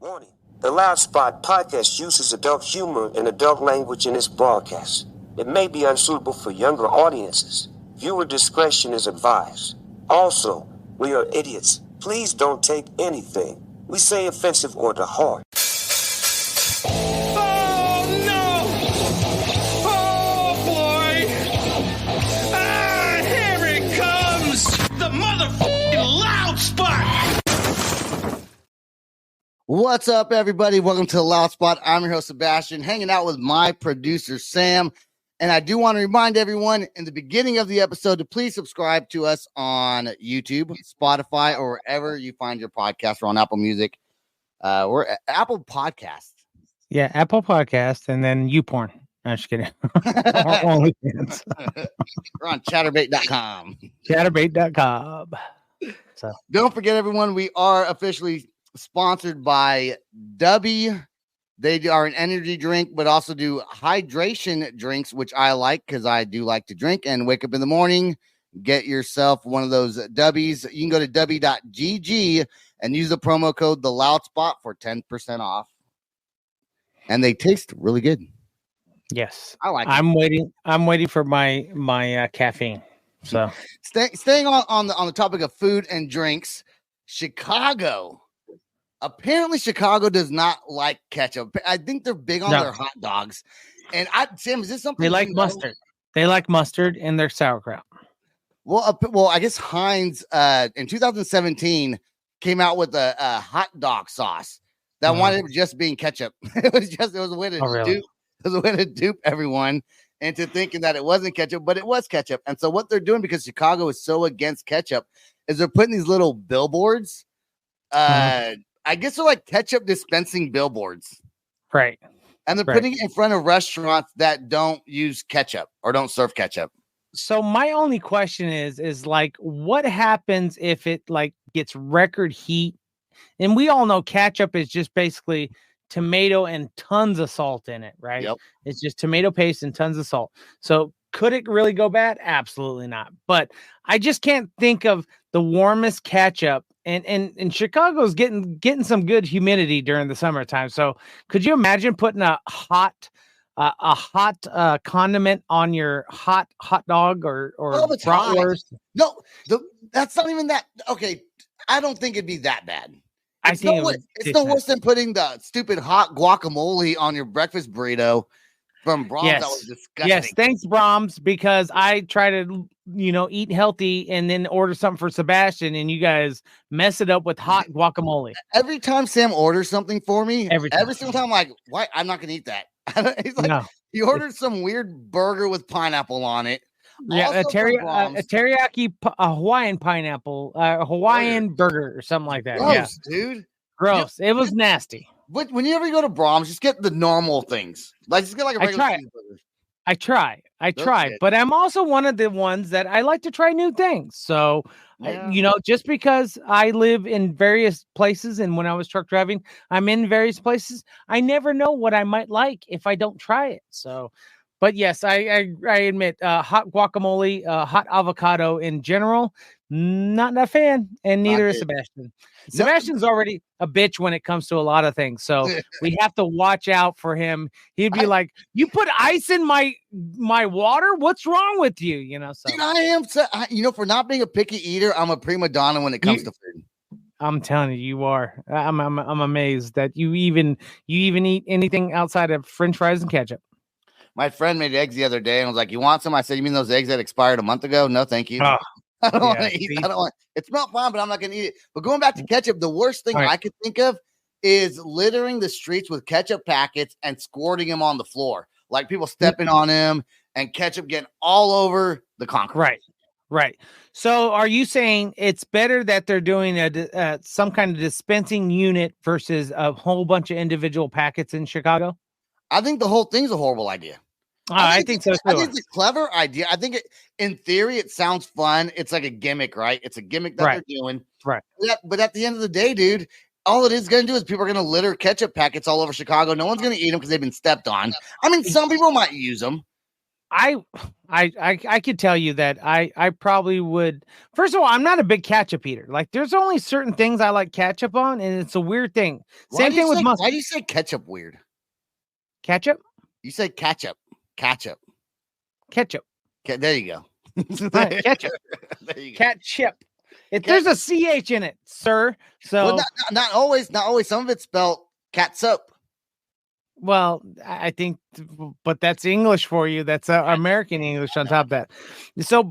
Warning. The Loud Spot podcast uses adult humor and adult language in its broadcast. It may be unsuitable for younger audiences. Viewer discretion is advised. Also, we are idiots. Please don't take anything we say offensive or to heart. Oh, no! Oh, boy! Ah, here it comes! The motherfucking Loud Spot! What's up, everybody? Welcome to the Loud Spot. I'm your host, Sebastian, hanging out with my producer, Sam. And I do want to remind everyone in the beginning of the episode to please subscribe to us on YouTube, Spotify, or wherever you find your podcast. We're on Apple Music. We're at Apple Podcasts. Yeah, Apple Podcast, and then YouPorn. I'm just kidding. OnlyFans. We're on Chaturbate.com. Chaturbate.com. So don't forget, everyone, we are officially sponsored by Dubby. They are an energy drink, but also do hydration drinks, which I like because I do like to drink and wake up in the morning. Get yourself one of those Dubbies. You can go to dubby.gg and use the promo code The Loud Spot for 10% off. And they taste really good. yes, I like. I'm waiting for my caffeine. So Staying on the topic of food and drinks, Chicago. Apparently, Chicago does not like ketchup. I think they're big on their hot dogs. And Sam, is this something they like mustard? They like mustard in their sauerkraut. Well, I guess Heinz in 2017 came out with a hot dog sauce that wanted just being ketchup. It was a way to dupe everyone into thinking that it wasn't ketchup, but it was ketchup. And so what they're doing, because Chicago is so against ketchup, is they're putting these little billboards. I guess they're like ketchup dispensing billboards. Right. And they're putting it in front of restaurants that don't use ketchup or don't serve ketchup. So my only question is like, what happens if it like gets record heat? And we all know ketchup is just basically tomato and tons of salt in it, right? Yep. It's just tomato paste and tons of salt. So could it really go bad? Absolutely not. But I just can't think of the warmest ketchup. And Chicago's getting some good humidity during the summertime. So could you imagine putting a hot condiment on your hot dog or bratwurst? No, that's not even that. Okay, I don't think it'd be that bad. It's no worse than putting the stupid hot guacamole on your breakfast burrito from Brahms. Yes. That was disgusting. Yes, thanks, Brahms, because I try to, eat healthy and then order something for Sebastian, and you guys mess it up with hot guacamole. Every time Sam orders something for me, every single time I'm like, why? I'm not going to eat that. He's like, he ordered some weird burger with pineapple on it. Yeah, a teriyaki Hawaiian pineapple, Hawaiian burger or something like that. Gross, dude. Gross. It was nasty. But whenever you go to Brahms, just get the normal things. Like, just get like a regular cheeseburger. I try, but I'm also one of the ones that I like to try new things. So, just because I live in various places and when I was truck driving, I'm in various places, I never know what I might like if I don't try it. So, but yes, I admit hot guacamole, hot avocado in general, not a fan, and neither is Sebastian. Sebastian's already a bitch when it comes to a lot of things, so we have to watch out for him. He'd be like, "You put ice in my water? What's wrong with you?" So dude, I am. For not being a picky eater, I'm a prima donna when it comes to food. I'm telling you, you are. I'm amazed that you even eat anything outside of French fries and ketchup. My friend made eggs the other day and was like, "You want some?" I said, "You mean those eggs that expired a month ago?" "No, thank you." Oh, I don't want to eat. I don't want. It smelled fine, but I'm not going to eat it. But going back to ketchup, the worst thing I could think of is littering the streets with ketchup packets and squirting them on the floor, like people stepping on them and ketchup getting all over the concrete. Right. So, are you saying it's better that they're doing some kind of dispensing unit versus a whole bunch of individual packets in Chicago? I think the whole thing's a horrible idea. I think so too. I think it's a clever idea. I think in theory, it sounds fun. It's like a gimmick, right? It's a gimmick that they're doing. Right. But at the end of the day, dude, all it is going to do is people are going to litter ketchup packets all over Chicago. No one's going to eat them because they've been stepped on. I mean, some people might use them. I could tell you that I probably would. First of all, I'm not a big ketchup eater. Like, there's only certain things I like ketchup on, and it's a weird thing. Same thing with mustard. Why do you say ketchup weird? Ketchup? You say ketchup. Ketchup. There you go. Ketchup. There you go. Ketchup. There's a CH in it, sir. So well, not always. Some of it's spelled catsup. Well, I think, but that's English for you. That's American English on top of that. So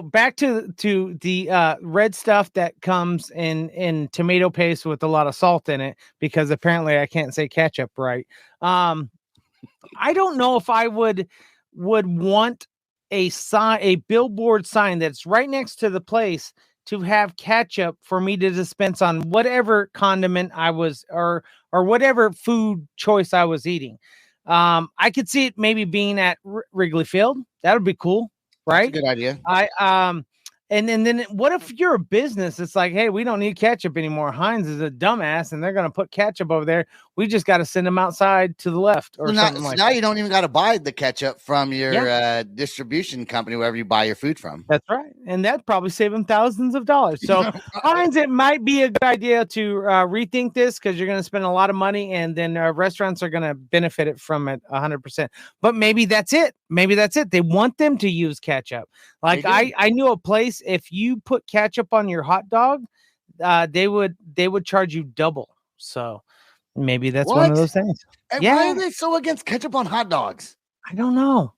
back to the red stuff that comes in tomato paste with a lot of salt in it, because apparently I can't say ketchup right. I don't know if I would want a billboard sign that's right next to the place to have ketchup for me to dispense on whatever condiment I was or whatever food choice I was eating. I could see it maybe being at Wrigley Field. That would be cool, right? That's a good idea. And then what if you're a business? It's like, hey, we don't need ketchup anymore. Heinz is a dumbass, and they're going to put ketchup over there. We just got to send them outside to the left or something like that. Now you don't even got to buy the ketchup from your distribution company, wherever you buy your food from. That's right. And that'd probably save them thousands of dollars. So Heinz, it might be a good idea to rethink this, because you're going to spend a lot of money, and then restaurants are going to benefit it from it 100%. But maybe that's it. They want them to use ketchup. Like I knew a place, if you put ketchup on your hot dog, they would charge you double. So maybe that's one of those things. And why are they so against ketchup on hot dogs? I don't know,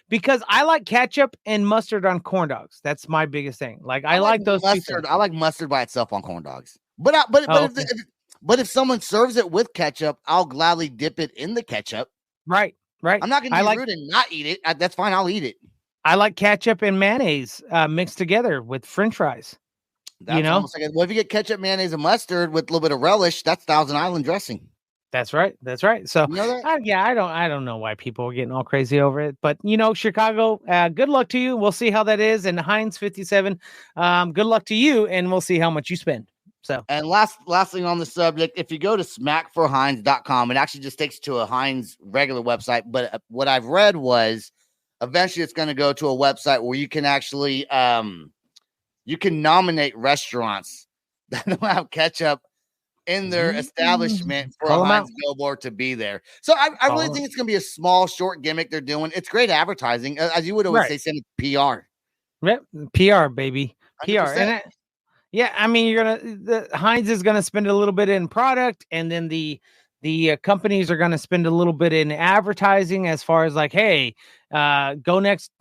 because I like ketchup and mustard on corn dogs. That's my biggest thing. Like I like those mustard. I like mustard by itself on corn dogs. But if someone serves it with ketchup, I'll gladly dip it in the ketchup. Right. I'm not going to be rude and not eat it. That's fine. I'll eat it. I like ketchup and mayonnaise mixed together with French fries. That's well, if you get ketchup, mayonnaise, and mustard with a little bit of relish, that's Thousand Island dressing. That's right. So, you know that? I don't know why people are getting all crazy over it, but Chicago, good luck to you. We'll see how that is. And Heinz 57, good luck to you, and we'll see how much you spend. So, and last thing on the subject, if you go to smackforheinz.com, it actually just takes you to a Heinz regular website. But what I've read was eventually it's going to go to a website where you can actually you can nominate restaurants that don't have ketchup in their establishment for a Heinz billboard to be there. So I really think it's going to be a small, short gimmick they're doing. It's great advertising. As you would always say, send it PR. Yep. PR, baby. 100%. PR. And I mean, the Heinz is going to spend a little bit in product, and then the companies are going to spend a little bit in advertising, as far as like, hey, go next,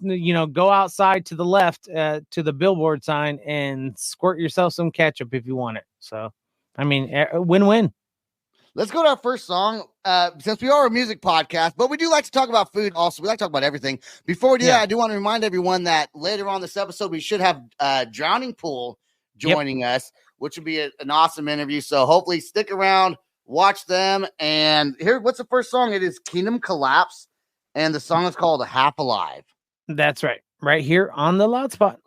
go outside to the left to the billboard sign and squirt yourself some ketchup if you want it. So, I mean, win-win. Let's go to our first song, since we are a music podcast, but we do like to talk about food also. We like to talk about everything. Before we do that, I do want to remind everyone that later on this episode, we should have Drowning Pool joining us, which would be an awesome interview. So hopefully stick around, watch them. And here, what's the first song? It is Kingdom Collapse, and the song is called Half Alive. That's right. Right here on the Loud Spot.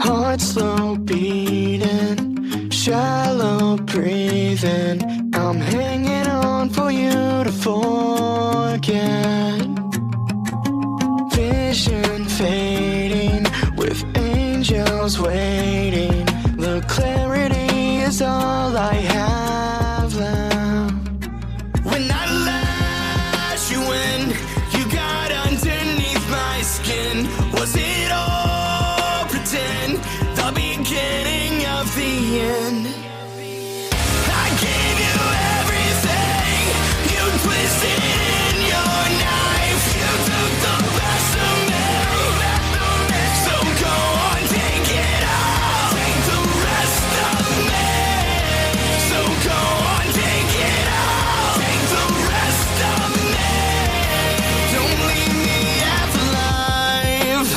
Heart slow beating, shallow breathing. I'm hanging on for you to forget. Vision fading with angels waiting. The clarity is all I have left. When I let you in, you got underneath my skin. Was it all pretend? The beginning of the end. I gave you everything. You twisted in your knife. You took the best of me. So go on, take it all. Take the rest of me. So go on, take it all. Take the rest of me. Don't leave me half alive.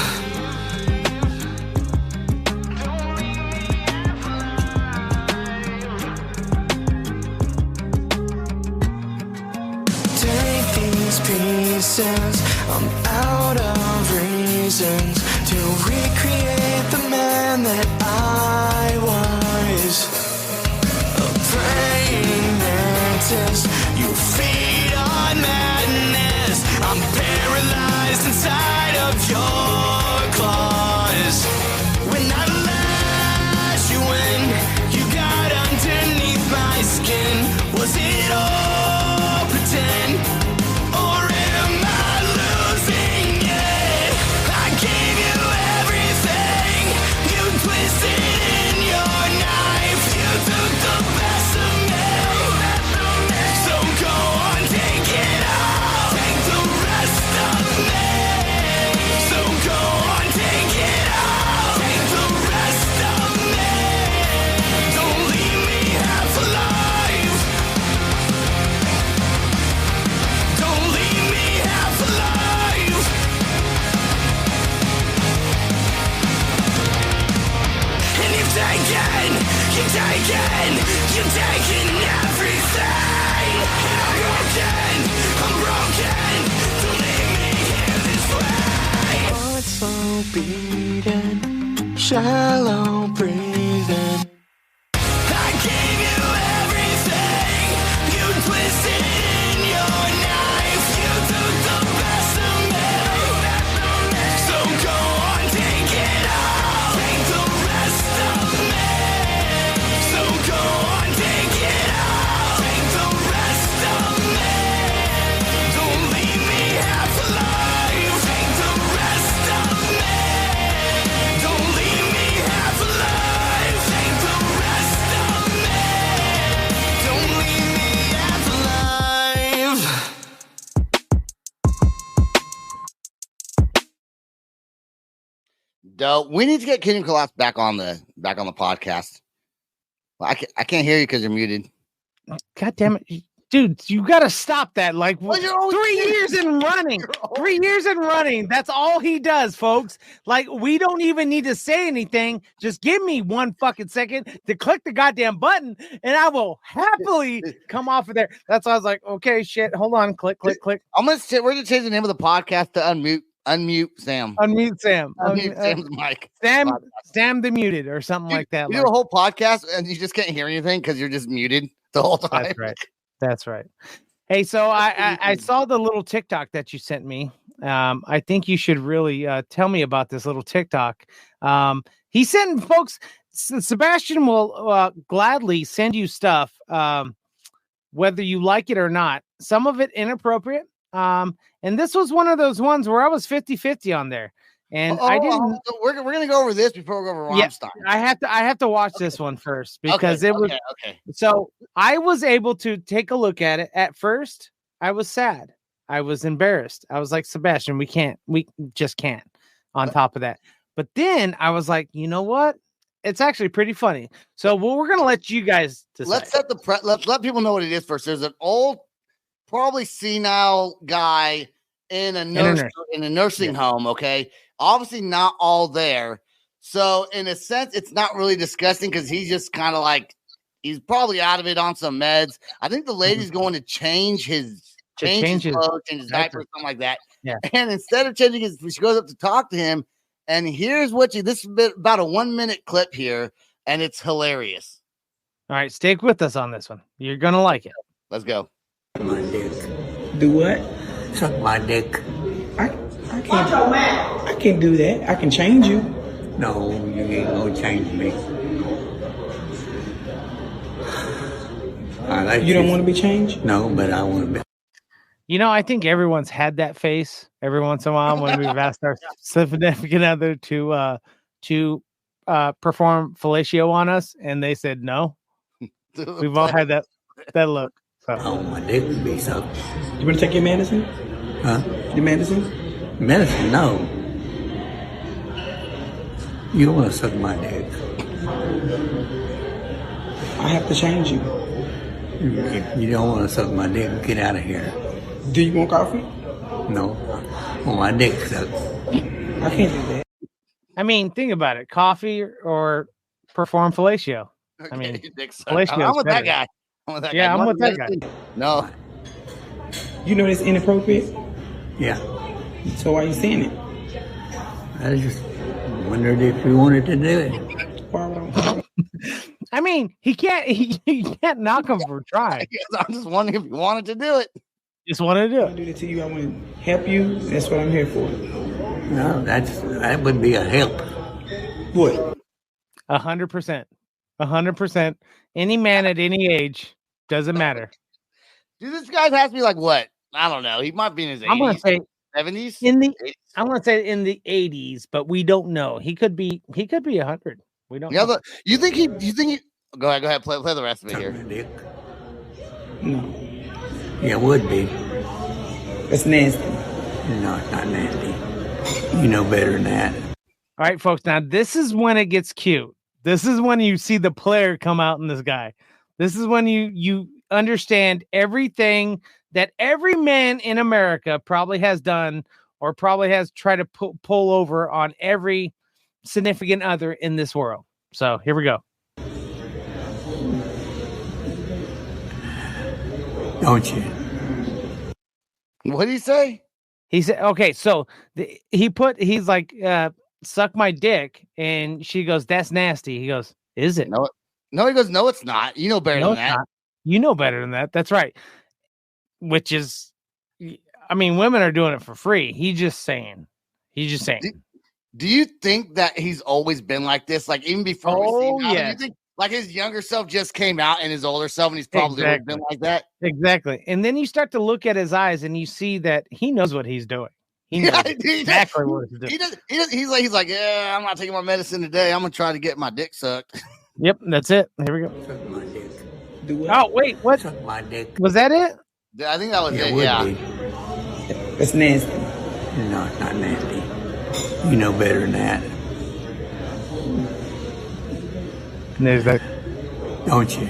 Take these pieces, I'm out of reasons to recreate the man that I was. A praying mantis taken, you've taken everything. I'm broken, don't leave me here this way. Heart slow beating, shallow breathing. I gave you everything, you twisted in your knife. You took the best of me, so go on, take it all, take the rest of me. So go on, take it all, take the rest of me. Don't leave me half alive, take the rest of me. Don't leave me half alive, take the rest of me. Don't leave me half alive. Dope. We need to get Kingdom Collapse back on the podcast. Well, I can't hear you because you're muted. God damn it. Dude, you got to stop that. Like, Well, you're always 3 years in running. 3 years in running. That's all he does, folks. Like, we don't even need to say anything. Just give me 1 fucking second to click the goddamn button, and I will happily come off of there. That's why I was like, okay, shit. Hold on. Click. We're gonna change the name of the podcast to unmute Sam. Unmute Sam. Unmute Sam's mic. Sam the muted or something like that. You do a whole podcast and you just can't hear anything because you're just muted the whole time. That's right. Hey, so I saw the little TikTok that you sent me. I think you should really tell me about this little TikTok. He sent folks. Sebastian will gladly send you stuff, whether you like it or not. Some of it inappropriate. And this was one of those ones where I was 50-50 on there. And I didn't. We're gonna go over this before we go over Rammstein. Yeah, I have to watch this one first because it was okay. So I was able to take a look at it. At first, I was sad. I was embarrassed. I was like, Sebastian, we just can't. On top of that, but then I was like, you know what? It's actually pretty funny. So we're gonna let you guys decide. Let's set the let people know what it is first. There's an old, probably senile guy in a nursing home. Okay. Obviously not all there. So in a sense, it's not really disgusting because he's just kind of like, he's probably out of it on some meds. I think the lady's going to change his clothes, change his diaper, something like that. Yeah. And instead of changing his, she goes up to talk to him. And here's this is about a 1 minute clip here. And it's hilarious. All right. Stick with us on this one. You're going to like it. Let's go. My dick. Do what? Suck my dick. I can't do that. I can change you. No, you ain't gonna change me. You don't want to be changed? No, but I want to be. You know, I think everyone's had that face every once in a while when we've asked our significant other to perform fellatio on us, and they said no. We've all had that look. So. Oh, my dick would be sucked. You want to take your medicine? Huh? Your medicine? Medicine? No. You don't want to suck my dick. I have to change you. If you don't want to suck my dick, get out of here. Do you want coffee? No. Well, my dick sucks. I can't do that. I mean, think about it. Coffee or perform fellatio. Okay, I mean, I'm with that guy. I'm with that guy. No. You know that's inappropriate? Yeah. So why are you saying it? I just wondered if you wanted to do it. I mean, he can't knock him for trying. I'm just wondering if you wanted to do it. Just wanted to do it. I do that to you. I want to help you. That's what I'm here for. No, that would be a help. What? 100%. 100%. Any man at any age, doesn't matter. Dude, this guy has to be like what? I don't know. He might be in his 80s. I'm gonna say 70s. I'm gonna say in the 80s, but we don't know. He could be 100. We don't know. You think he go ahead, play the rest of it here. Dick. No. Yeah, it would be. It's nasty. No, it's not nasty. You know better than that. All right, folks. Now this is when it gets cute. This is when you see the player come out in this guy. This is when you understand everything that every man in America probably has done or probably has tried to pull over on every significant other in this world. So here we go. don't you? What did he say? He said, okay, so he's like, suck my dick. And she goes, that's nasty. He goes, is it? No, he goes, no, it's not. You know better than that. Not. You know better than that. That's right. Which is, I mean, women are doing it for free. He's just saying. Do you think that he's always been like this? Like even before we see him, yeah. Do you think like his younger self just came out and his older self and he's probably always been like that? Exactly. And then you start to look at his eyes and you see that he knows what he's doing. He knows exactly what he's doing. He's like, yeah, I'm not taking my medicine today. I'm going to try to get my dick sucked. Yep, that's it. Here we go. Suck my dick. Oh, wait, what? Suck my dick. Was that it? I think that was it, Would yeah. be. It's nasty. No, it's not nasty. You know better than that, There's that. don't you?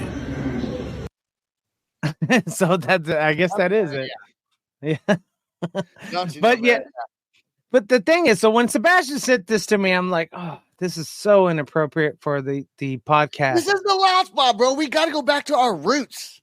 So that's, I guess that is it. Yeah. Don't you But know yeah, that? but the thing is, so when Sebastian said this to me, I'm like, oh, this is so inappropriate for the podcast. This is the Loud Spot, bro. We got to go back to our roots.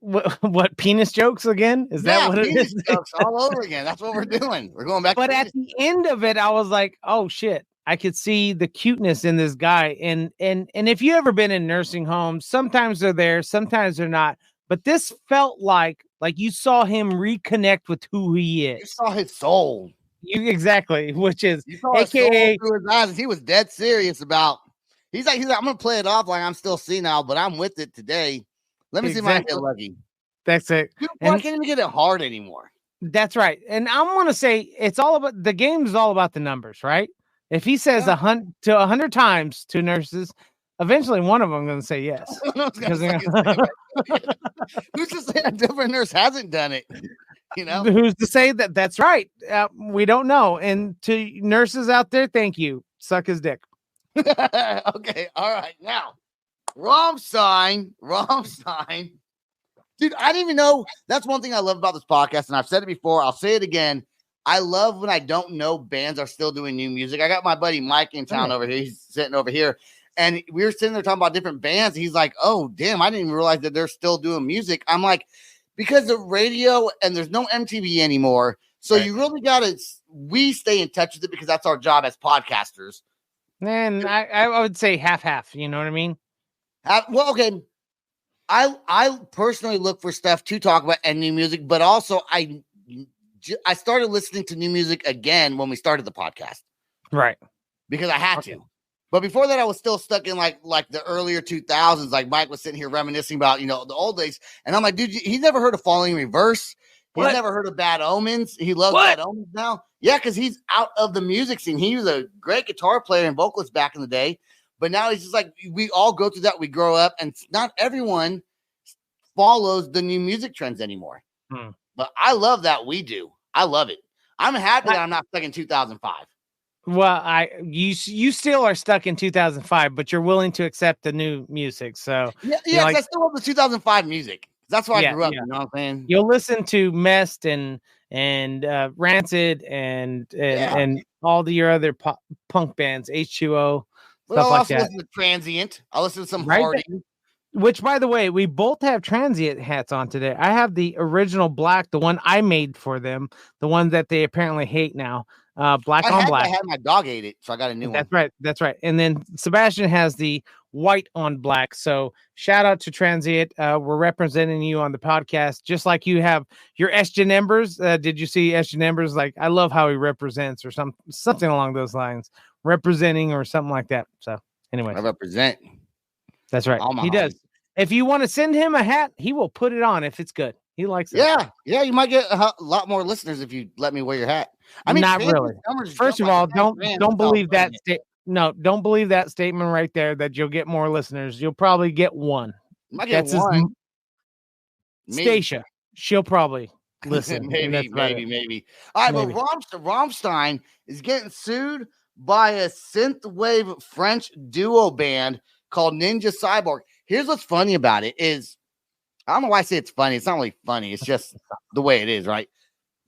What penis jokes again? Is that what it penis is? jokes all over again. That's what we're doing. We're going back. But to at the end of it, I was like, oh shit. I could see the cuteness in this guy. And if you ever been in nursing homes, sometimes they're there, sometimes they're not. But this felt like you saw him reconnect with who he is. You saw his soul. Exactly, which is You saw his soul AKA through his eyes. He was dead serious about. He's like, I'm gonna play it off like I'm still senile, but I'm with it today. Let me see if I can get lucky. That's it. Dude, I can't even get it hard anymore. That's right. And I'm gonna say it's all about the game is all about the numbers, right? If he says 100 times to nurses, eventually one of them going to say yes. Who's to say a different nurse hasn't done it? You know, who's to say that that's right? We don't know. And to nurses out there, thank you. Suck his dick. Okay, all right. Now, Rammstein. Dude, I didn't even know. That's one thing I love about this podcast, and I've said it before. I'll say it again. I love when I don't know bands are still doing new music. I got my buddy Mike in town over here. He's sitting over here. And we were sitting there talking about different bands. He's like, oh, damn, I didn't even realize that they're still doing music. I'm like, because the radio and there's no MTV anymore. So you really got to, we stay in touch with it because that's our job as podcasters. Man, I would say half. You know what I mean? Well, okay. I personally look for stuff to talk about and new music, but also I started listening to new music again when we started the podcast. Right. Because I had to. But before that, I was still stuck in like the earlier 2000s. Like Mike was sitting here reminiscing about, the old days. And I'm like, dude, he's never heard of Falling in Reverse. He's never heard of Bad Omens. He loves Bad Omens now. Yeah, because he's out of the music scene. He was a great guitar player and vocalist back in the day. But now he's just like, we all go through that. We grow up. And not everyone follows the new music trends anymore. But I love that we do. I love it. I'm happy that I'm not stuck in 2005. Well, you still are stuck in 2005, but you're willing to accept the new music. So yeah, I still love the 2005 music. That's why I grew up. You know what I'm saying? You'll listen to Mest and Rancid and all your other punk bands, H2O. But I'll also listen to Transient. I'll listen to some Harding. Which, by the way, we both have Transient hats on today. I have the original black, the one I made for them, the one that they apparently hate now. Black on black. I had my dog ate it, so I got a new one. That's right. And then Sebastian has the white on black. So shout out to Transient. We're representing you on the podcast, just like you have your Eshton Embers. Did you see Eshton Embers? Like, I love how he represents, or something along those lines, representing or something like that. So anyway, I represent. That's right. He does. If you want to send him a hat, he will put it on if it's good. He likes it. Yeah. You might get a lot more listeners if you let me wear your hat. I mean, not really. First of all, don't believe that don't believe that statement right there that you'll get more listeners. You'll probably get one. Might get one. Stacia, she'll probably listen. maybe. All right, but Rammstein is getting sued by a synthwave French duo band called Ninja Cyborg. Here's what's funny about it is, I don't know why I say it's funny. It's not really funny. It's just the way it is, right?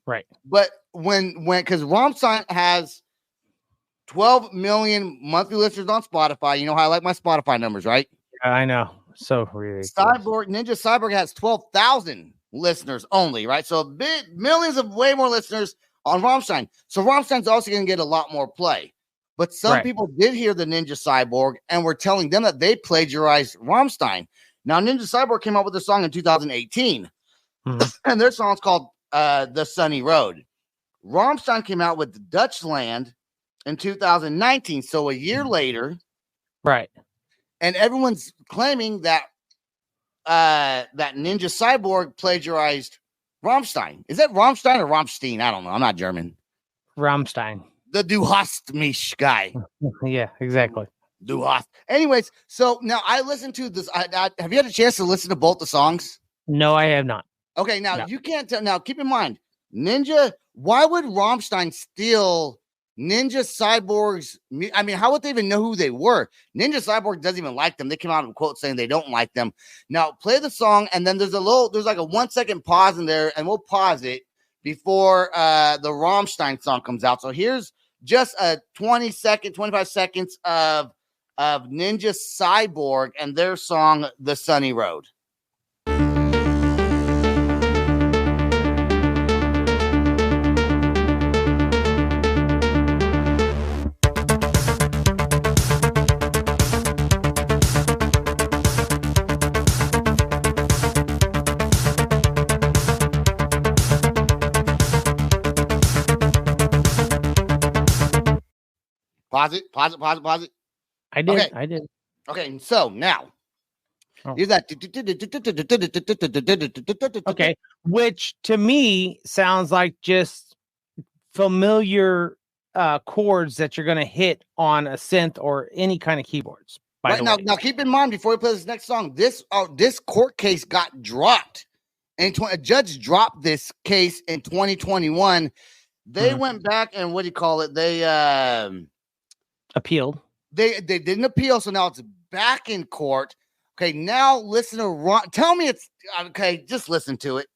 Right. But because Rammstein has 12 million monthly listeners on Spotify. You know how I like my Spotify numbers, right? I know. So ridiculous. Ninja Cyborg has 12,000 listeners only, right? So millions of way more listeners on Rammstein. So Rammstein's also going to get a lot more play. But some people did hear the Ninja Cyborg and were telling them that they plagiarized Rammstein. Now, Ninja Cyborg came out with a song in 2018, and their song's called The Sunny Road. Rammstein came out with Dutchland in 2019, so a year later. Right. And everyone's claiming that that Ninja Cyborg plagiarized Rammstein. Is that Rammstein or Rammstein? I don't know. I'm not German. Rammstein. The Du hast mich guy. Yeah, exactly. Du hast. Anyways, so now I listened to this. Have you had a chance to listen to both the songs? No, I have not. Okay, now you can't tell. Now keep in mind, Ninja. Why would Rammstein steal Ninja Cyborg's? I mean, how would they even know who they were? Ninja Cyborg doesn't even like them. They came out in a quote saying they don't like them. Now play the song, and then there's like a 1 second pause in there, and we'll pause it before the Rammstein song comes out. So here's just a 25 seconds of Ninja Cyborg and their song The Sunny Road. Pause it. I did. Okay. I did. Okay, so now here's that. Okay, which to me sounds like just familiar chords that you're going to hit on a synth or any kind of keyboards. Right now, keep in mind before we play this next song, this court case got dropped, and a judge dropped this case in 2021. They went back and what do you call it? They appealed. They didn't appeal, so now it's back in court. Okay, now listen to Ron. Tell me it's okay. Just listen to it.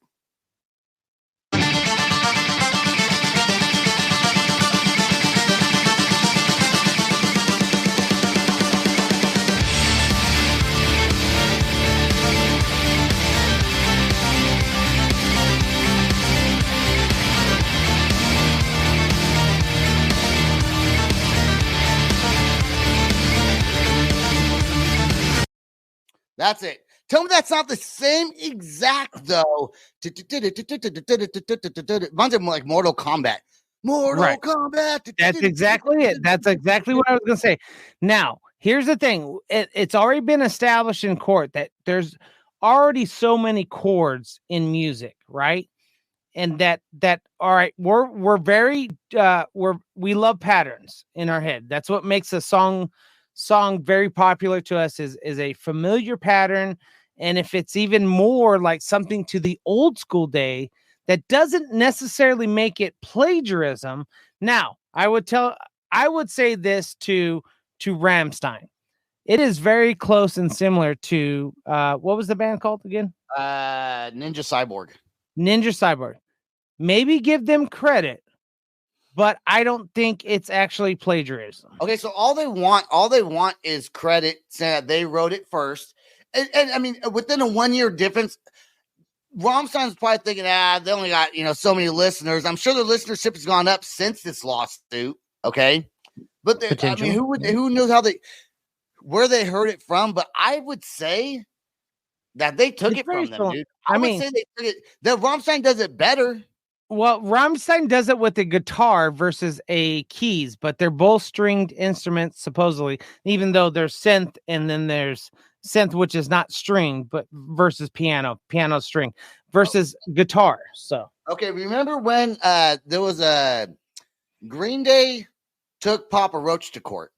That's it. Tell me that's not the same exact though. Mine's like Mortal Kombat. Mortal Kombat. That's exactly it. That's exactly what I was going to say. Now, here's the thing. It's already been established in court that there's already so many chords in music, right? And that all right, we're very we love patterns in our head. That's what makes a song very popular to us is a familiar pattern. And if it's even more like something to the old school day, that doesn't necessarily make it plagiarism. Now, I would say this to Rammstein. It is very close and similar to what was the band called again? Ninja Cyborg. Ninja Cyborg. Maybe give them credit, but I don't think it's actually plagiarism. Okay, so all they want is credit, saying that they wrote it first. And I mean, within a 1 year difference, Rammstein's probably thinking, they only got so many listeners. I'm sure their listenership has gone up since this lawsuit. Okay, but I mean, who knows where they heard it from? But I would say that they took it from them, dude. I would say they took it. That Rammstein does it better. Well, Rammstein does it with a guitar versus a keys, but they're both stringed instruments, supposedly, even though there's synth and then there's synth, which is not string, but versus piano string versus guitar. So, okay. Remember when there was a Green Day took Papa Roach to court?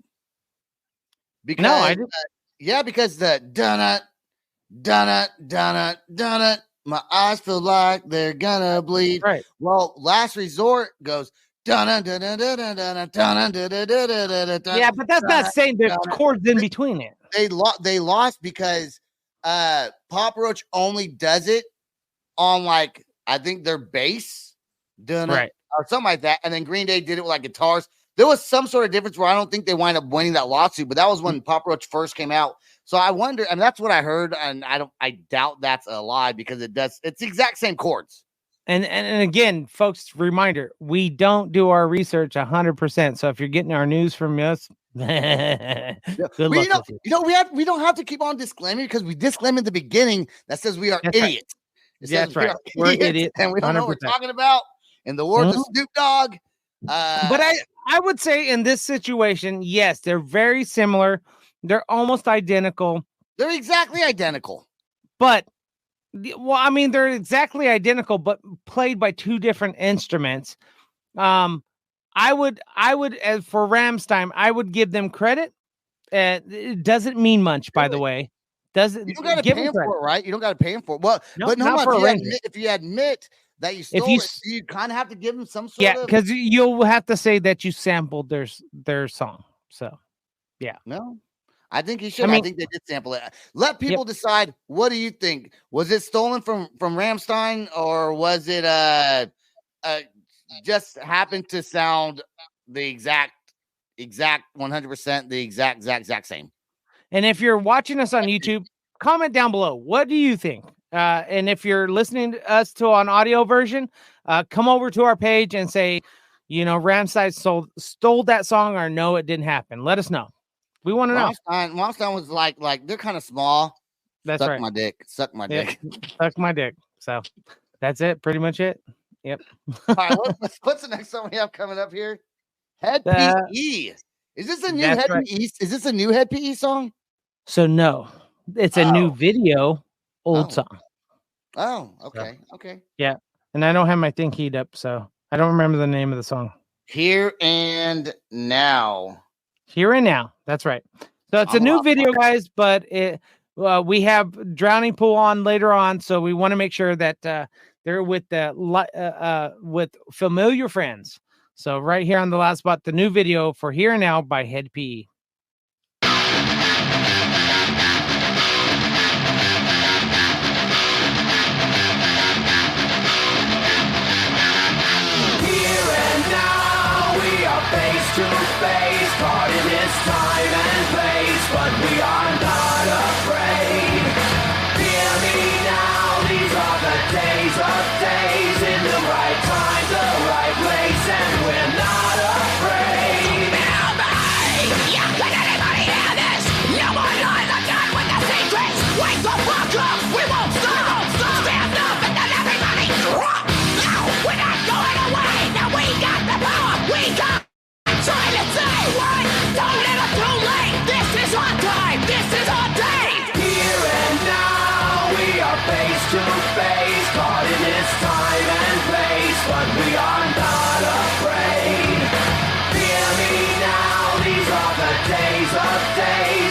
Because, no, I didn't. Because the dun-it, my eyes feel like they're gonna bleed. Right. Well, Last Resort goes yeah, but that's not saying there's chords in between it. They lost because Papa Roach only does it on I think their bass, right, or something like that, and then Green Day did it with guitars. there was some sort of difference where I don't think they wind up winning that lawsuit, but that was when Papa Roach first came out. So I wonder, and that's what I heard, and I doubt that's a lie because it's the exact same chords. And again, folks, reminder, we don't do our research 100%. So if you're getting our news from us, good luck. We don't have to keep on disclaiming because we disclaim at the beginning that says we are idiots. Right. That's right. We're idiots, and we don't know what we're talking about. In the words of Snoop Dogg. But I would say in this situation, yes, they're very similar. They're almost identical. They're exactly identical. But they're exactly identical, but played by two different instruments. I would, as for Rammstein, I would give them credit. It doesn't mean much, by the way. You don't got to pay him for it, right? You don't got to pay him for it. Well, but no, if you admit that you stole it, you kind of have to give him some sort of. Yeah, because you'll have to say that you sampled their song. So, yeah. No. I think he should. I think they did sample it. Let people decide. What do you think? Was it stolen from Rammstein, or was it just happened to sound the exact 100%, the exact same? And if you're watching us on YouTube, comment down below. What do you think? And if you're listening to us on audio version, come over to our page and say, Rammstein stole that song, or no, it didn't happen. Let us know. We want to know. Rammstein was like they're kind of small. That's right. Suck my dick. Suck my dick. So that's it. Pretty much it. Yep. All right. What's the next song we have coming up here? Head PE. Is this a new Head PE? Is this a new Head PE song? So no, it's a new video, old song. Oh, okay. So, okay. Yeah. And I don't have my thing keyed up, so I don't remember the name of the song. Here and Now. Here and Now. That's right. So it's a new video, guys, but we have Drowning Pool on later on, so we want to make sure that they're with with familiar friends. So right here on the last spot, the new video for Here and Now by Head PE. To face, caught in this time and place, but we are not afraid. Hear me now, these are the days in the right time, the right place, and we're not afraid. Yeah, can anybody hear this? No more lies are done with the secrets. Wake the fuck up, we won't stop. Stand up and then everybody drop. No, we're not going away. Now we got the power, we got. Trying to say what? Don't let it too late. This is our time. This is our day. Here and now, we are face to face, caught in this time and place, but we are not afraid. Hear me now. These are the days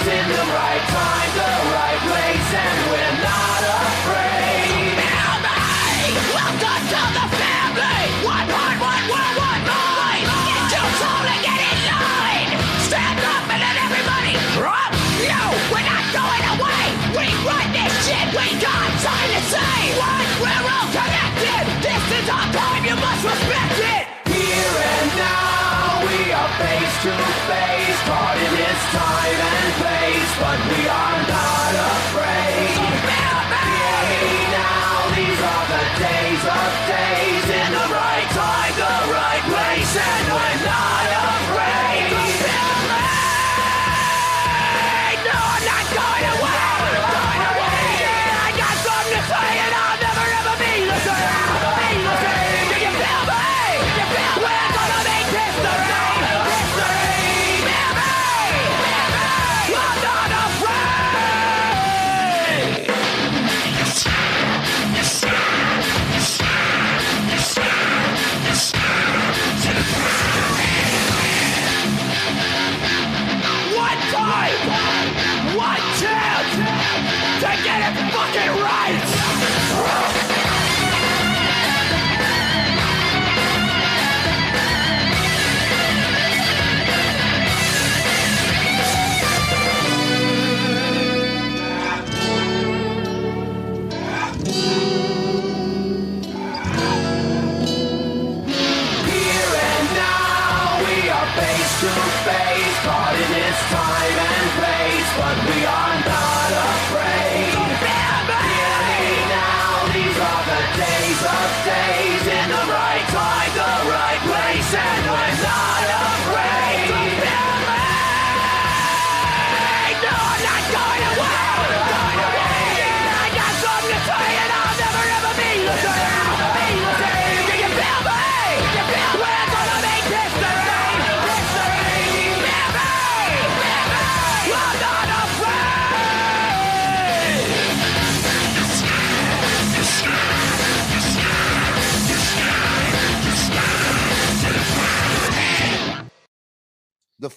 in the right time, the right place, and we're not afraid. Family, welcome to the family. One heart, one world, one mind. Get your soul and get in line. Stand up and let everybody drop. No, we're not going away. We run this shit. We got time to say what? We're all connected. This is our time. You must respect it. Here and now, we are face to face, caught in this time and place, but we are not afraid. So hear me now. These are the days in the right time, the right place, and we're not afraid. No, I'm not going away. I got something to say, and I'll never ever be the same. Do you feel me? We're gonna make history. Hear me.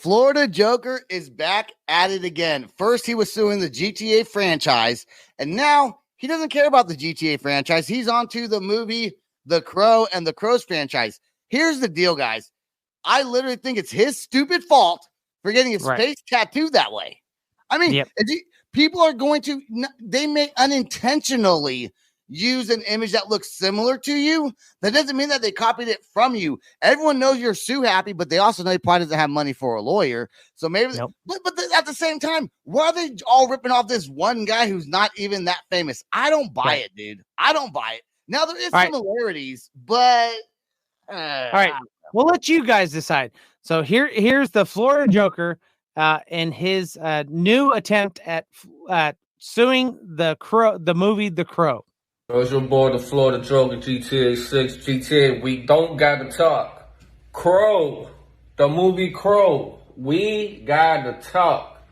Florida Joker is back at it again. First, he was suing the GTA franchise, and now he doesn't care about the GTA franchise. He's on to the movie The Crow and the Crow's franchise. Here's the deal, guys. I literally think it's his stupid fault for getting his face tattooed that way. I mean, people are going to, they may unintentionally use an image that looks similar to you. That doesn't mean that they copied it from you. Everyone knows you're Sue Happy, but they also know he probably doesn't have money for a lawyer. So maybe, but at the same time, why are they all ripping off this one guy who's not even that famous? I don't buy it, dude. I don't buy it. Now there is similarities, but all right, we'll let you guys decide. So here's the Florida Joker in his new attempt at suing the movie The Crow. It's your boy, the Florida Joker, GTA 6, GTA, we don't gotta talk. Crow, the movie Crow, we gotta talk.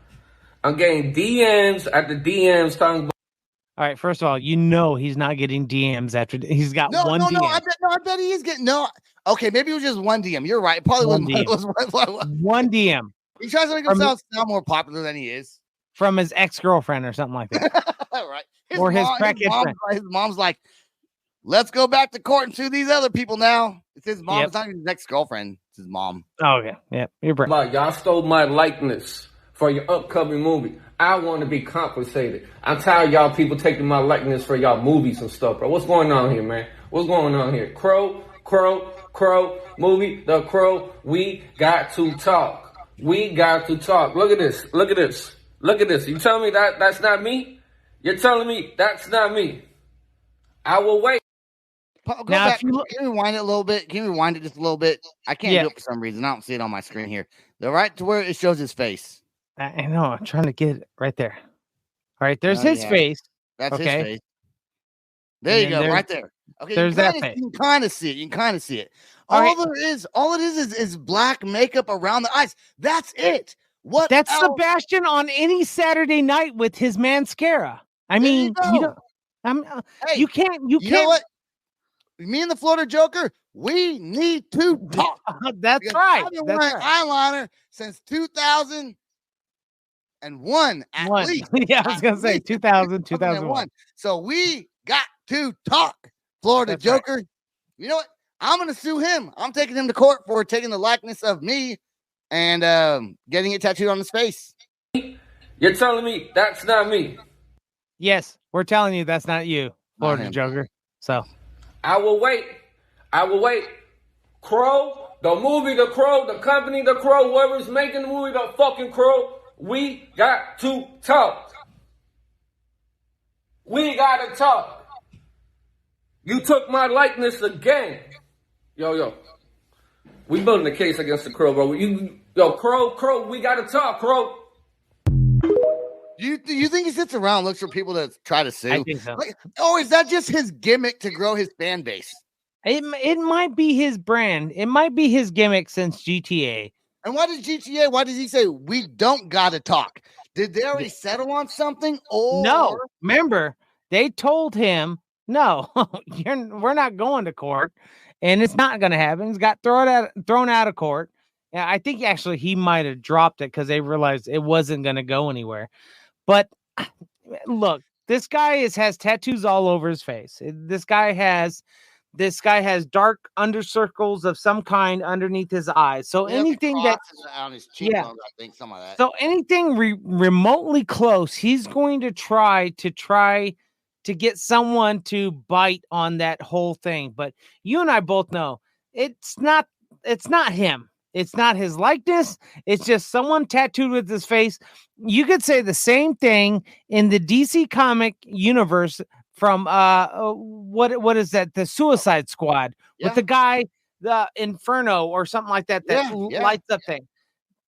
I'm getting DMs after DMs talking about. All right, first of all, he's not getting DMs after he's got one DM. I bet he is getting Okay, maybe it was just one DM. You're right. It probably was one DM. He tries to make himself sound more popular than he is. From his ex-girlfriend or something like that. Right. His crackhead friend. His mom's like, let's go back to court and sue these other people now. It's his mom. It's not his ex-girlfriend. It's his mom. Oh, okay. Yeah. You're right. Y'all stole my likeness for your upcoming movie. I want to be compensated. I'm tired of y'all people taking my likeness for y'all movies and stuff, bro. What's going on here, man? What's going on here? Crow, movie, The Crow. We got to talk. We got to talk. Look at this. Look at this. Look at this. You tell me that's not me? You're telling me that's not me. I will wait. Go back. Can you rewind it a little bit? Can you rewind it just a little bit? I can't do it for some reason. I don't see it on my screen here. The right to where it shows his face. I know. I'm trying to get it right there. All right. There's his face. That's his face. There you go. Right there. Okay. There's that face. You can kind of see it. You can kind of see it. All it is black makeup around the eyes. That's it. What? That's Sebastian on any Saturday night with his mascara. I mean, you can't. You know what? Me and the Florida Joker, we need to talk. That's right. I've been wearing eyeliner since 2001 at least. Yeah, I was going to say 2001. So we got to talk. Florida Joker. Right. You know what? I'm going to sue him. I'm taking him to court for taking the likeness of me and getting it tattooed on his face. You're telling me that's not me? Yes, we're telling you that's not you, Florida Joker. So I will wait. Crow, the movie The Crow, the company The Crow, whoever's making the movie The fucking Crow, we got to talk. We got to talk. You took my likeness again. Yo. We building a case against the Crow, bro. Crow, we got to talk, Crow. Do you think he sits around and looks for people to try to sue? I think so. Is that just his gimmick to grow his fan base? It might be his brand. It might be his gimmick since GTA. And why does he say we don't gotta talk? Did they already settle on something? Or no, remember they told him no, we're not going to court, and it's not going to happen. He's got thrown out of court. And I think actually he might have dropped it because they realized it wasn't going to go anywhere. But look, this guy has tattoos all over his face. This guy has dark undercircles of some kind underneath his eyes. So anything that on his cheekbones, I think some of that. So anything remotely close, he's going to try to get someone to bite on that whole thing. But you and I both know it's not him. It's not his likeness. It's just someone tattooed with his face. You could say the same thing in the DC comic universe from what is that? The Suicide Squad with the guy, the Inferno or something like that lights up thing.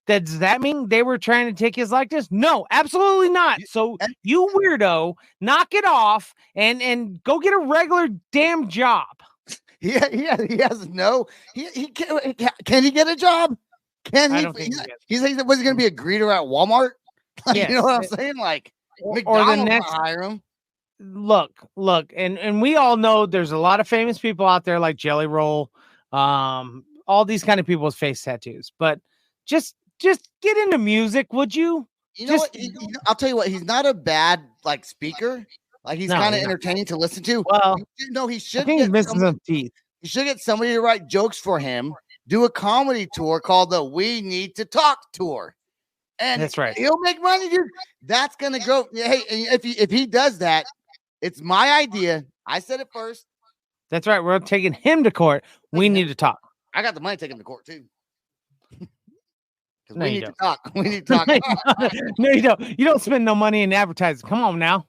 Does that mean they were trying to take his likeness? No, absolutely not. So you weirdo, knock it off and go get a regular damn job. He has no. He can he get a job? Can he? Was he going to be a greeter at Walmart? Yes. You know what I'm saying? Like McDonald's or the next hire him. Look, and we all know there's a lot of famous people out there like Jelly Roll, all these kind of people with face tattoos. But just just get into music, would you? You know what? I'll tell you what. He's not a bad like speaker. Like he's kind of entertaining to listen to. Well, no, he should. He's missing some teeth. He should get somebody to write jokes for him. Do a comedy tour called the We Need to Talk Tour. And that's right. He'll make money, dude. That's gonna grow. Hey, if he does that, it's my idea. I said it first. That's right. We're taking him to court. We need to talk. I got the money taking him to court too. No, we need to talk. We need to talk. No, you don't. You don't spend no money in advertising. Come on now.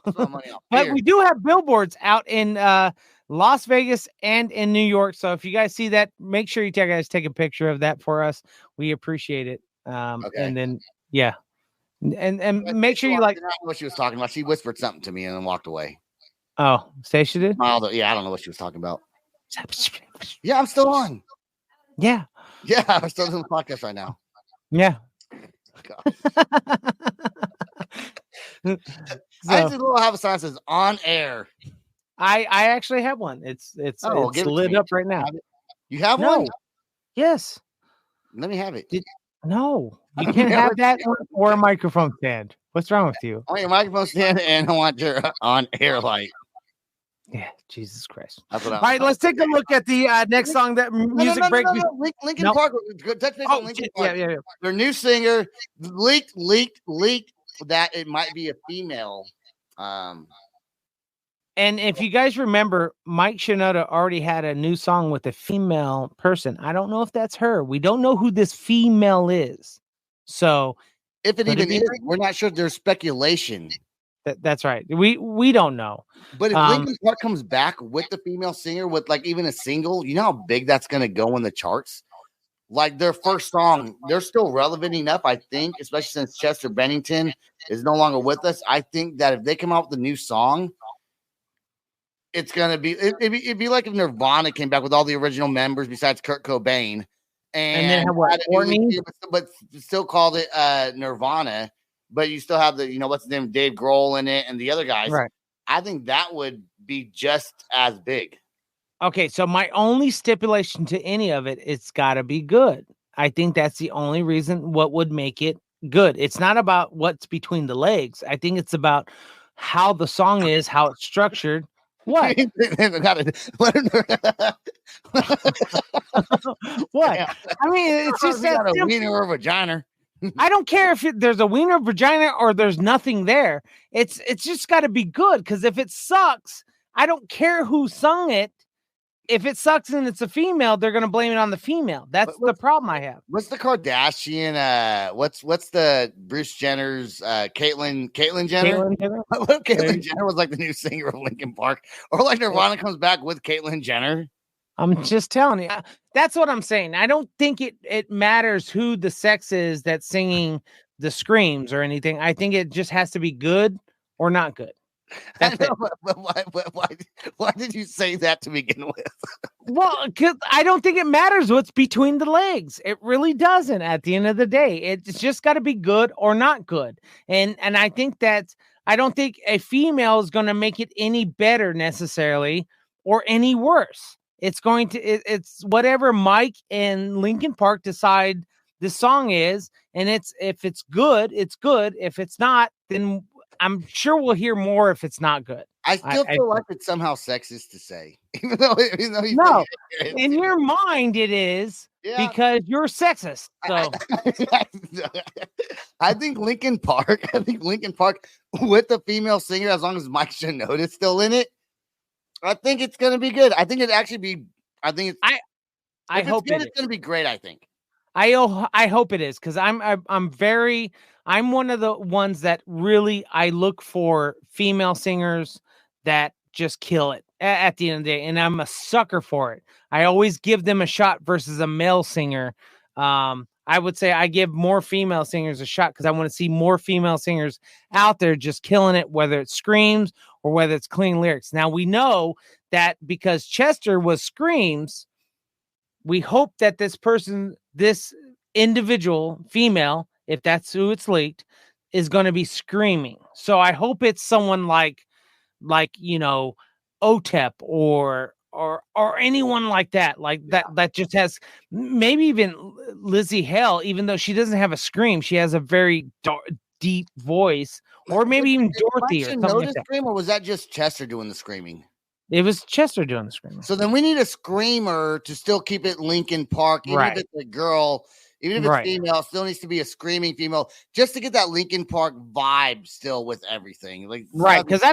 But we do have billboards out in Las Vegas and in New York. So if you guys see that, make sure you guys take a picture of that for us. We appreciate it. And then and make sure you like. I don't know what she was talking about. She whispered something to me and then walked away. Oh, Stacia did? Yeah, I don't know what she was talking about. Yeah, I'm still on. Yeah. Yeah, I'm still doing the podcast right now. Yeah. I just have a sign that says on air. I actually have one. It's lit up right now. You have one? Yes. Let me have it. No, you can't have that or a microphone stand. What's wrong with you? I want your microphone stand and I want your on air light. Yeah, Jesus Christ. That's what All right, let's take a look at the next song that music break. Linkin Park. Touch base on Linkin Park. Yeah. Their new singer leaked that it might be a female. And if you guys remember, Mike Shinoda already had a new song with a female person. I don't know if that's her. We don't know who this female is. So if it even is, we're not sure. There's speculation. That's right. We don't know. But if Linkin Park comes back with the female singer with like even a single, you know how big that's going to go in the charts? Like their first song, they're still relevant enough, I think, especially since Chester Bennington is no longer with us. I think that if they come out with a new song, it's going to be, it'd be like if Nirvana came back with all the original members besides Kurt Cobain. And then what? But still called it Nirvana. But you still have the, what's his name, Dave Grohl in it and the other guys. Right. I think that would be just as big. Okay, so my only stipulation to any of it, it's got to be good. I think that's the only reason what would make it good. It's not about what's between the legs. I think it's about how the song is, how it's structured. What? What? Yeah. I mean, it's just that a wiener or a vagina. I don't care if there's a wiener, vagina, or there's nothing there. It's just got to be good, because if it sucks, I don't care who sung it. If it sucks and it's a female, they're going to blame it on the female. That's the problem I have. What's the Kardashian? What's the Bruce Jenner's Caitlyn Jenner? What if Caitlyn Jenner was like the new singer of Linkin Park, or like Nirvana comes back with Caitlyn Jenner? I'm just telling you. That's what I'm saying. I don't think it matters who the sex is that's singing the screams or anything. I think it just has to be good or not good. That's it. But why did you say that to begin with? Well, because I don't think it matters what's between the legs. It really doesn't at the end of the day. It's just got to be good or not good. And I think I don't think a female is going to make it any better necessarily or any worse. It's it's whatever Mike and Linkin Park decide the song is. And if it's good, it's good. If it's not, then I'm sure we'll hear more if it's not good. I still feel like it's somehow sexist to say, even though no, in your mind it is, because you're sexist. So I think Linkin Park with the female singer, as long as Mike Shinoda's still in it, I think it's gonna be good. I think it'd actually be. I think it's. I hope it's gonna be great. I think. I hope it is, because I'm one of the ones that really I look for female singers that just kill it at the end of the day, and I'm a sucker for it. I always give them a shot versus a male singer. I would say I give more female singers a shot because I want to see more female singers out there just killing it, whether it's screams or whether it's clean lyrics. Now we know that because Chester was screams, we hope that this individual female, if that's who it's leaked, is going to be screaming. So I hope it's someone like OTEP or anyone like that, that just has, maybe even Lizzie Hale, even though she doesn't have a scream, she has a very deep voice, or maybe even Dorothy or something like that. Scream, or was that just Chester doing the screaming? It was Chester doing the screaming. So then we need a screamer to still keep it Linkin Park, even if it's a girl, even if it's female, still needs to be a screaming female, just to get that Linkin Park vibe still with everything. Like, because I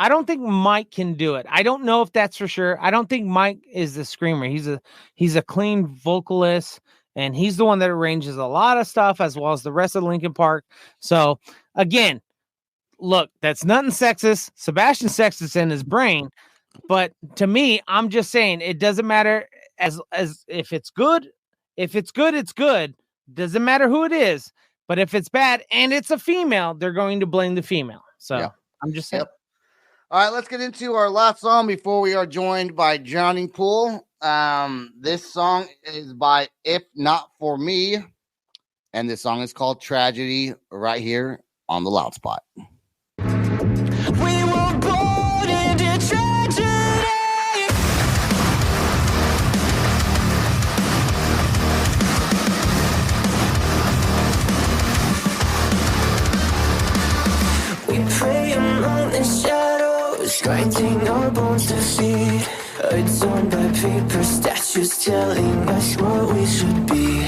don't think Mike can do it. I don't know if that's for sure. I don't think Mike is the screamer. He's a clean vocalist, and he's the one that arranges a lot of stuff as well as the rest of Linkin Park. So again, look, that's nothing sexist. Sebastian sexist in his brain, but to me, I'm just saying it doesn't matter as if it's good. If it's good, it's good. Doesn't matter who it is. But if it's bad and it's a female, they're going to blame the female. So I'm just saying. All right, let's get into our last song before we are joined by Drowning Pool. This song is by If Not For Me, and this song is called Tragedy, right here on the Loud Spot. We were born into tragedy. We pray among the shadows, grinding our bones to feed. Adorned by paper statues telling us what we should be.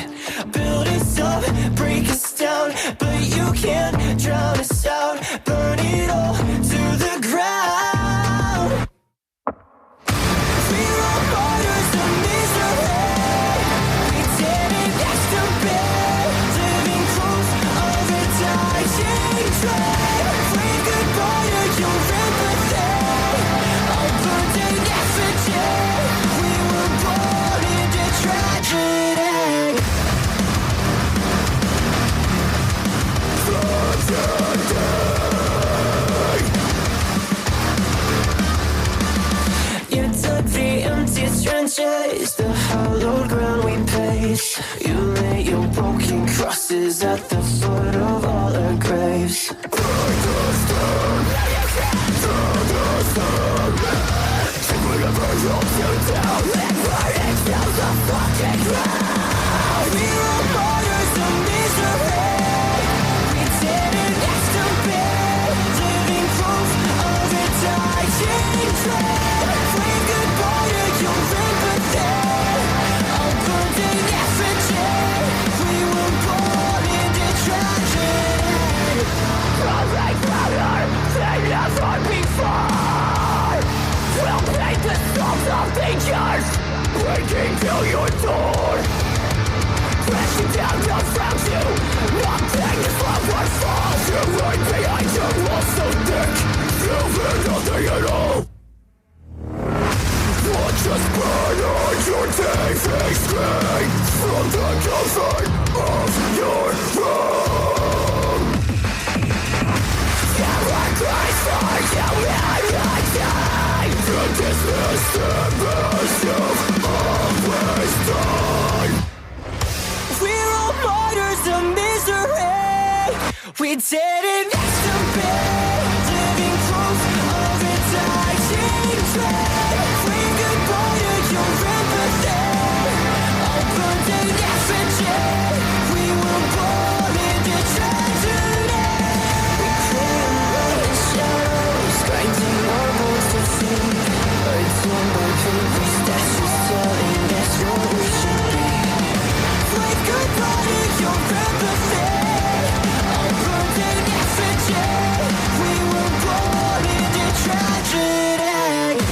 Build us up, break us down, but you can't drown us out. Burn it all to the ground. We're all martyrs of misery. We didn't ask to bear, living close on the dying train. Wave goodbye to your empathy. I'll burn in effigy. We were born into tragedy. You dug the empty trenches, the hallowed ground we pace. You lay your broken crosses at the foot of all our graves. We're all martyrs of misery. We didn't ask to bear, living close on the dying train. Wave goodbye to your empathy. I'll burn in effigy. We were born into tragedy. Rolling louder than ever before. We'll paint the souls of dangers, breaking through your door. Crashing down to found you. Nothing is left but falls. You're right behind your wall so thick. You've heard nothing at all. Watch us burn on your TV screen from the comfort of your room. Terror cries for you and I die. To dismiss the best you've always done. We're all martyrs of misery. We didn't ask to be, living close on the dying train. Wave goodbye to your empathy. I'll burn in effigy. We were born into tragedy. We cray among the shadows, grinding our bones to feed. Adorned by paper statues telling us what we should be. Wave goodbye to your empathy. I'll burn in effigy. We were born into tragedy.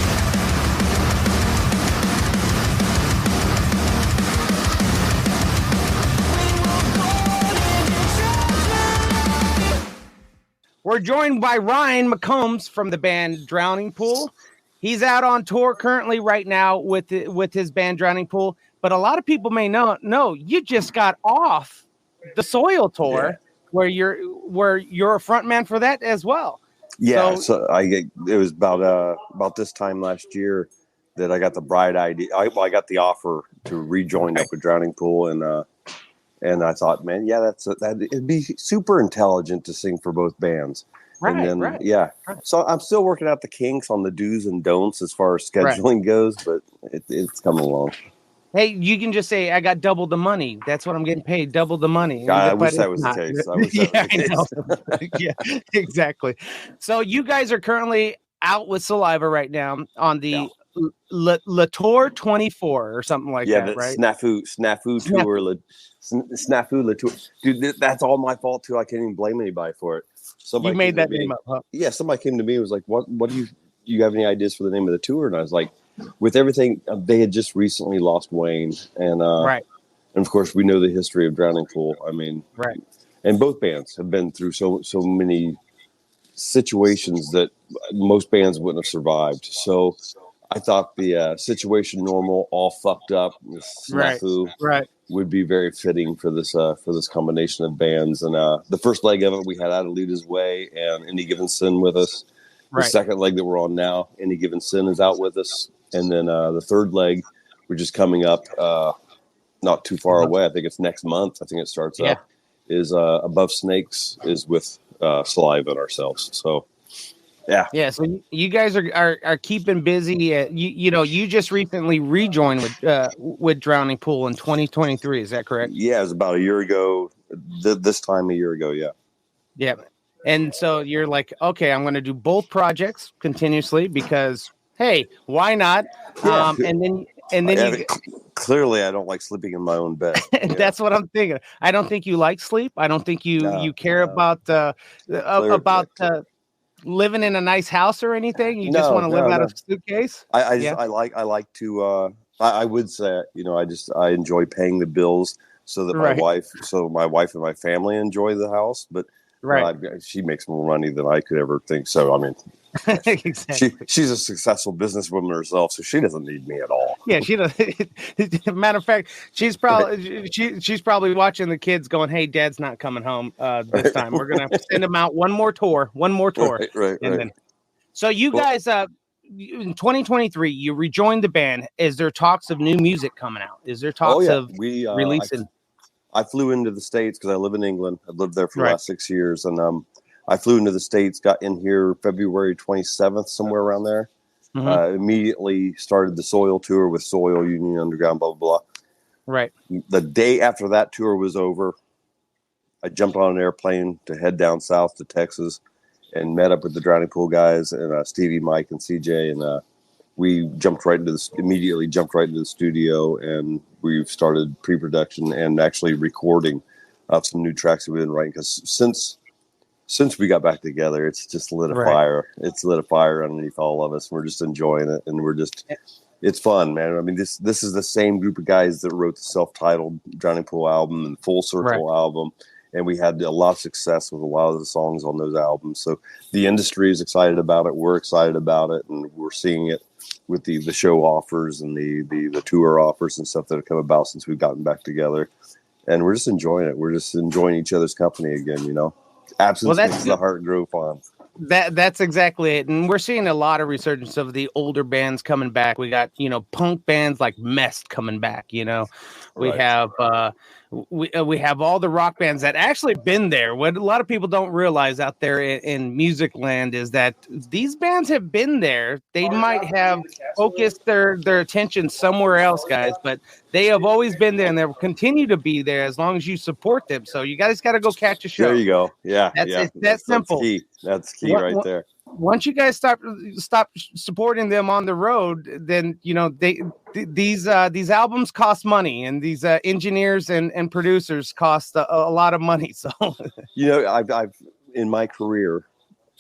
We were born into tragedy. We're joined by Ryan McCombs from the band Drowning Pool. He's out on tour currently right now with his band Drowning Pool. But a lot of people may know you just got off the Soil tour, where you're a front man for that as well. Yeah, so it was about this time last year that I got the bright idea. I got the offer to rejoin up with Drowning Pool, and And I thought, man, yeah, it'd be super intelligent to sing for both bands. And then, so I'm still working out the kinks on the do's and don'ts as far as scheduling goes, but it's coming along. Hey, you can just say, I got double the money. That's what I'm getting paid, double the money. I wish that was the case. Yeah, exactly. So you guys are currently out with Saliva right now on the Latour 24 or something like that, right? Snafu tour. Snafu Latour. Dude, that's all my fault, too. I can't even blame anybody for it. Somebody you made that name up, huh? Yeah, somebody came to me and was like, what do you have any ideas for the name of the tour? And I was like, with everything, they had just recently lost Wayne. And, and of course, we know the history of Drowning Pool. I mean, and both bands have been through so many situations that most bands wouldn't have survived. So I thought the Situation Normal, All Fucked Up, Snafu would be very fitting for this combination of bands. And the first leg of it, we had Out of Lita's Way and Any Given Sin with us. The second leg that we're on now, Any Given Sin, is out with us. And then the third leg, we're just coming up not too far away. I think it's next month. I think it starts up. Is Above Snakes is with Saliva and ourselves. So, yeah. So you guys are keeping busy. You just recently rejoined with Drowning Pool in 2023. Is that correct? Yeah, it was about a year ago. This time a year ago. Yeah. Yeah. And so you're like, okay, I'm going to do both projects continuously because, hey, why not? Yeah. And then clearly I don't like sleeping in my own bed. That's what I'm thinking. I don't think you like sleep. I don't think you care about living in a nice house or anything. You just want to live out of a suitcase. I like to. I would say, I enjoy paying the bills so that my wife and my family enjoy the house, but. She makes more money than I could ever think. So, I mean, exactly. She's a successful businesswoman herself, so she doesn't need me at all. Yeah, she doesn't. Matter of fact, she's probably watching the kids going, "Hey, Dad's not coming home this time. We're gonna send him out one more tour." Right. Then, so you guys, in 2023, you rejoined the band. Is there talks of new music coming out? Is there talks of releasing? I flew into the States because I live in England. I've lived there for the last 6 years. And I flew into the States, got in here February 27th, somewhere around there. Immediately started the Soil tour with Soil, Union Underground, blah, blah, blah. Right. The day after that tour was over, I jumped on an airplane to head down south to Texas and met up with the Drowning Pool guys and Stevie, Mike, and CJ. And we immediately jumped right into the studio, and we've started pre-production and actually recording of some new tracks that we've been writing. Because since we got back together, it's just lit a fire. It's lit a fire underneath all of us. We're just enjoying it, and it's fun, man. I mean, this is the same group of guys that wrote the self-titled Drowning Pool album and Full Circle album. And we had a lot of success with a lot of the songs on those albums. So the industry is excited about it. We're excited about it. And we're seeing it with the show offers and the tour offers and stuff that have come about since we've gotten back together. And we're just enjoying it. We're just enjoying each other's company again, Absence makes the heart grow fond. That's exactly it. And we're seeing a lot of resurgence of the older bands coming back. We got, punk bands like Mest coming back, We have we have all the rock bands that actually been there. What a lot of people don't realize out there in music land is that these bands have been there. They might have focused their attention somewhere else, guys, but they have always been there and they'll continue to be there as long as you support them. So you guys got to go catch a show. There you go. Yeah. It's that simple. That's key right there. Once you guys stop supporting them on the road, then these albums cost money, and these engineers and producers cost a lot of money. So I've in my career,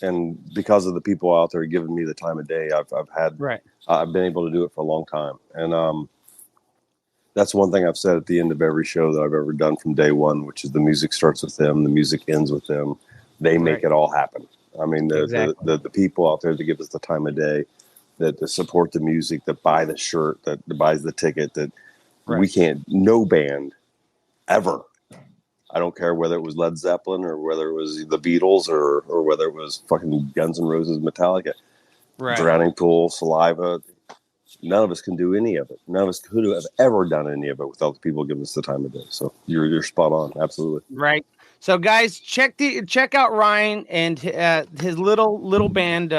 and because of the people out there giving me the time of day, I've been able to do it for a long time, and that's one thing I've said at the end of every show that I've ever done from day one, which is the music starts with them, the music ends with them. They make it all happen. I mean, the people out there that give us the time of day, that support the music, that buy the shirt, that buys the ticket, that we can't, no band ever. I don't care whether it was Led Zeppelin or whether it was the Beatles or whether it was fucking Guns N' Roses, Metallica, Drowning Pool, Saliva. none of us can do any of it. None of us could have ever done any of it without the people giving us the time of day. So you're spot on. Absolutely. Right. So guys, check out Ryan and his little band,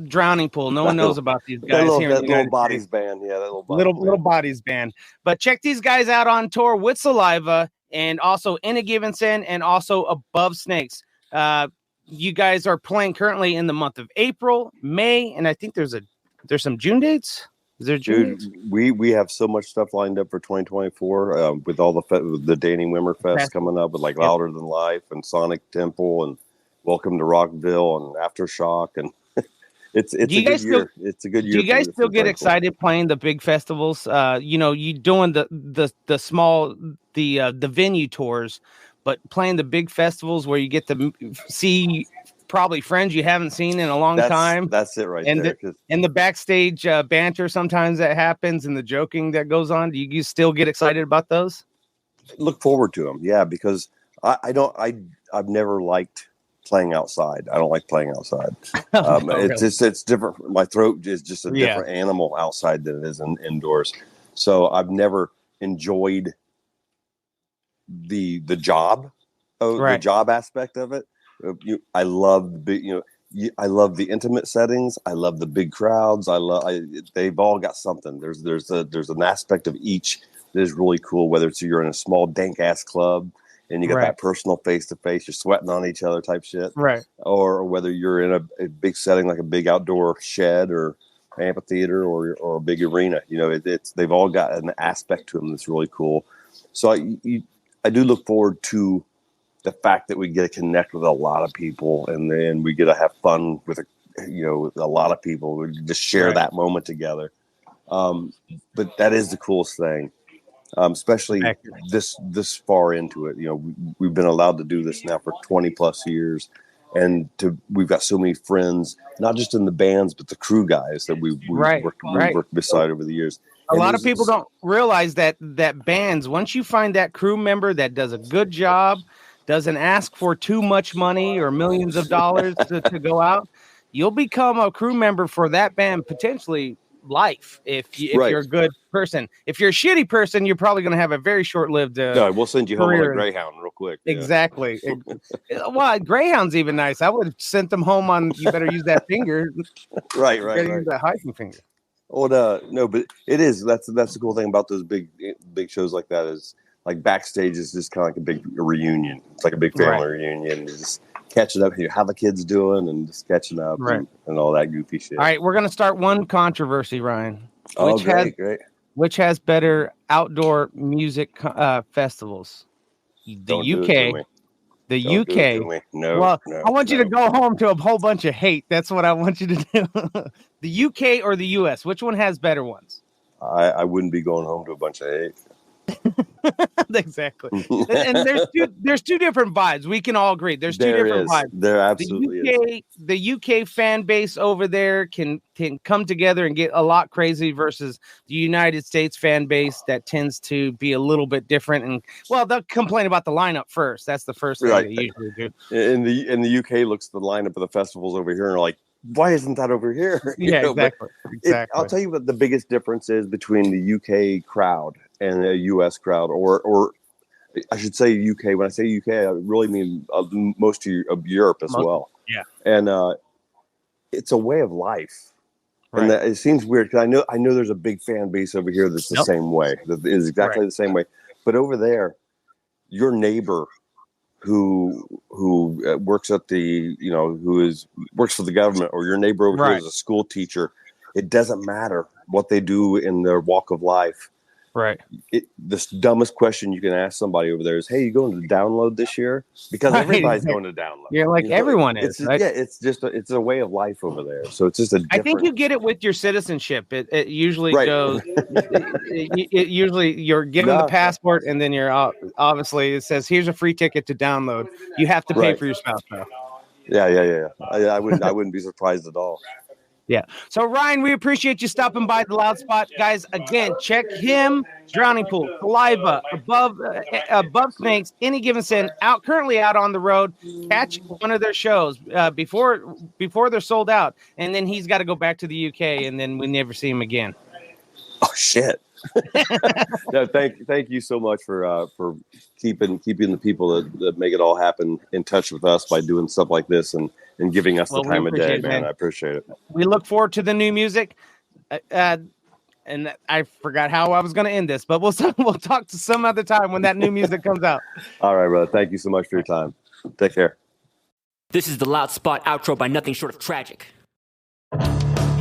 Drowning Pool. No one knows about these guys here. That little bodies band. Yeah, that little bodies band. But check these guys out on tour with Saliva and also In a Given Sin and also Above Snakes. You guys are playing currently in the month of April, May, and I think there's some June dates. Is there June dates? We have so much stuff lined up for 2024 with all the Danny Wimmer Fest coming up with like Louder Than Life and Sonic Temple and Welcome to Rockville and Aftershock, and it's a good year. It's a good year. Do you guys still get excited playing the big festivals? You doing the small the venue tours, but playing the big festivals where you get to see probably friends you haven't seen in a long time. That's it right and there. And the backstage banter sometimes that happens and the joking that goes on. Do you still get excited about those? Look forward to them. Yeah, because I've never liked playing outside. I don't like playing outside. It's different. My throat is just a different animal outside than it is indoors. So I've never enjoyed the job, the job aspect of it. I love I love the intimate settings. I love the big crowds. They've all got something. There's an aspect of each that is really cool. Whether it's you're in a small dank ass club and you got that personal face to face, you're sweating on each other type shit, right? Or whether you're in a big setting like a big outdoor shed or amphitheater or a big arena. They've all got an aspect to them that's really cool. So I do look forward to the fact that we get to connect with a lot of people, and then we get to have fun with a lot of people. We just share that moment together. But that is the coolest thing, especially this far into it. We've been allowed to do this now for 20 plus years, and we've got so many friends, not just in the bands, but the crew guys that we've worked beside over the years. A lot of people don't realize that bands, once you find that crew member that does a good job, doesn't ask for too much money or millions of dollars to go out, you'll become a crew member for that band potentially life if you're a good person. If you're a shitty person, you're probably going to have a very short-lived no, we'll send you home on a Greyhound real quick. Yeah. Exactly. Well, Greyhound's even nice. I would have sent them home on you better use that finger. Right. Use that hiking finger. Oh, no, but it is. That's the cool thing about those big shows like that is like backstage is just kind of like a big reunion. It's like a big family reunion. Just catching up here, how the kids doing, and just catching up and all that goofy shit. All right, we're gonna start one controversy, Ryan. Great. Which has better outdoor music festivals? The UK. The UK. No. Well, I want you to go home to a whole bunch of hate. That's what I want you to do. The UK or the US? Which one has better ones? I wouldn't be going home to a bunch of hate. Exactly. And there's two different vibes. We can all agree. There's two different vibes. There absolutely is. The UK fan base over there can come together and get a lot crazy versus the United States fan base that tends to be a little bit different. And well, they'll complain about the lineup first. That's the first thing they usually do. In the UK looks at the lineup of the festivals over here and are like, why isn't that over here? Exactly. I'll tell you what the biggest difference is between the UK crowd and a US crowd, or I should say UK. When I say UK, I really mean most of Europe as well. Yeah. And it's a way of life. Right. And it seems weird because I know there's a big fan base over here that's the same way. That is exactly the same way. But over there, your neighbor who works at the works for the government, or your neighbor over here is a school teacher, it doesn't matter what they do in their walk of life. Right. The dumbest question you can ask somebody over there is, "Hey, you going to download this year?" Because everybody's going to download. You're like everyone is. Right? Yeah, it's a way of life over there. So it's just a. I think you get it with your citizenship. It usually goes. It usually you're given the passport, and then you're obviously it says here's a free ticket to download. You have to pay for your spouse bill. Yeah. I wouldn't be surprised at all. Yeah. So Ryan, we appreciate you stopping by the Loud Spot, guys. Again, check him, Drowning Pool, Saliva, Above Snakes, Any Given Sin, currently out on the road. Catch one of their shows before they're sold out, and then he's got to go back to the UK, and then we never see him again. Oh shit! No, thank you so much for keeping the people that make it all happen in touch with us by doing stuff like this and giving us the time of day, man. I appreciate it. We look forward to the new music. And I forgot how I was going to end this, but we'll talk to some other time when that new music comes out. All right, brother. Thank you so much for your time. Take care. This is the Loud Spot outro by Nothing Short of Tragic.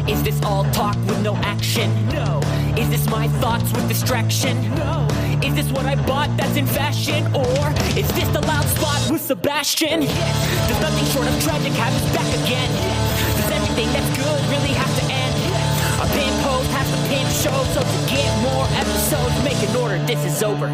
Is this all talk with no action? No. Is this my thoughts with distraction? No. Is this what I bought that's in fashion? Or is this the Loud Spot with Sebastian? Yes. Does Nothing Short of Tragic have us back again? Yes. Does everything that's good really have to end? Yes. Our pin post has the pin show, so to get more episodes, make an order, this is over.